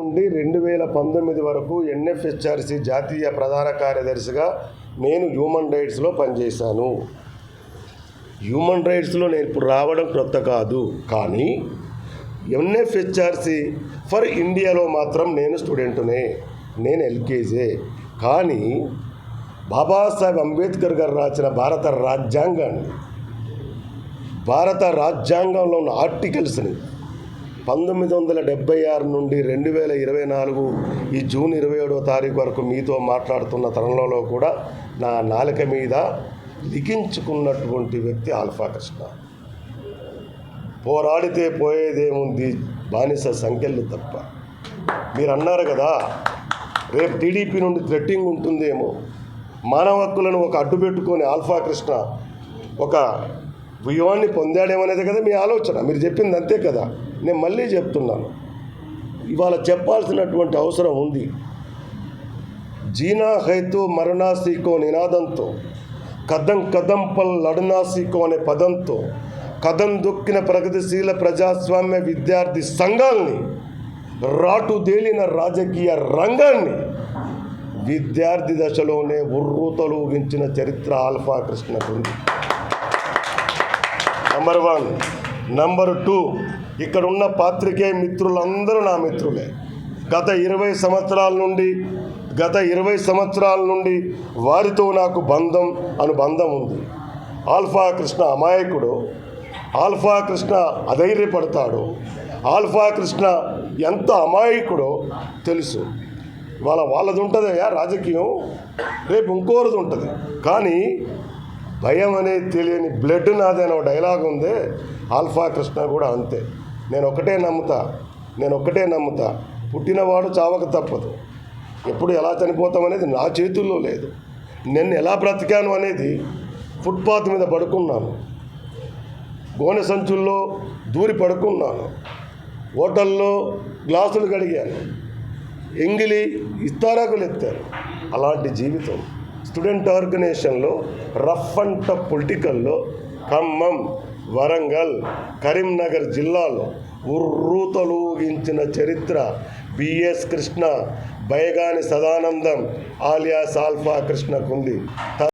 నుండి 2019 వరకు ఎన్ఎఫ్హెచ్ఆర్సి జాతీయ ప్రధాన కార్యదర్శిగా నేను హ్యూమన్ రైట్స్లో పనిచేశాను. హ్యూమన్ రైట్స్లో నేను ఇప్పుడు రావడం కొత్త కాదు, కానీ ఎన్ఎఫ్హెచ్ఆర్సి ఫర్ ఇండియాలో మాత్రం నేను స్టూడెంటునే, నేను ఎల్కేజే. కానీ బాబాసాహెబ్ అంబేద్కర్ గారు రాసిన భారత రాజ్యాంగంలో ఉన్న ఆర్టికల్స్ని 1976 నుండి 2024 ఈ జూన్ 27వ తారీఖు వరకు మీతో మాట్లాడుతున్న తరుణంలో కూడా నా నాలుక మీద లిఖించుకున్నటువంటి వ్యక్తి ఆల్ఫా కృష్ణ. పోరాడితే పోయేదేముంది బానిస సంఖ్యలు తప్ప. మీరు అన్నారు కదా, రేపు టీడీపీ నుండి థ్రెట్టింగ్ ఉంటుందేమో, మానవ హక్కులను ఒక అడ్డు పెట్టుకొని ఆల్ఫా కృష్ణ ఒక వ్యూహాన్ని పొందాడేమనేది కదా మీ ఆలోచన. మీరు చెప్పింది అంతే కదా. నేను మళ్ళీ చెప్తున్నాను, ఇవాళ చెప్పాల్సినటువంటి అవసరం ఉంది. జీనా హైతో మరణా సీకో నినాదంతో, కదం కదం పల్ లడనా సీకో అనే పదంతో కదం దొక్కిన ప్రగతిశీల ప్రజాస్వామ్య విద్యార్థి సంఘాల్ని, రాటుదేలిన రాజకీయ రంగాన్ని విద్యార్థి దశలోనే ఉర్రూతలూగించిన చరిత్ర ఆల్ఫా కృష్ణకు ఉంది. నంబర్ 1. నంబర్ 2, ఇక్కడున్న పాత్రికేయ మిత్రులందరూ నా మిత్రులే. గత 20 సంవత్సరాల నుండి వారితో నాకు అనుబంధం ఉంది. ఆల్ఫా కృష్ణ అమాయకుడు, ఆల్ఫా కృష్ణ అధైర్యపడతాడు, ఆల్ఫా కృష్ణ ఎంత అమాయకుడో తెలుసు. వాళ్ళది ఉంటుందయ్యా రాజకీయం, రేపు ఇంకోరిది ఉంటుంది. కానీ భయం అనేది తెలియని బ్లడ్ నాదే అనే డైలాగ్ ఉందే, ఆల్ఫా కృష్ణ కూడా అంతే. నేను ఒకటే నమ్ముతా, పుట్టినవాడు చావక తప్పదు. ఎప్పుడు ఎలా చనిపోతామనేది నా చేతుల్లో లేదు. నేను ఎలా బ్రతికాను అనేది, ఫుట్పాత్ మీద పడుకున్నాను, గోనె సంచుల్లో దూరి పడుకున్నాను, హోటల్లో గ్లాసులు కడిగాను, ఎంగిలి ఇస్తారాకులు ఎత్తాను. అలాంటి జీవితం స్టూడెంట్ ఆర్గనైజేషన్లో రఫ్ అండ్ టఫ్ పొలిటికల్లో ఖమ్మం, వరంగల్, కరీంనగర్ జిల్లాలో ఉర్రూతలూగించిన చరిత్ర BS Krishna, Baigani Sadanandam alias Alpha కృష్ణకుంది.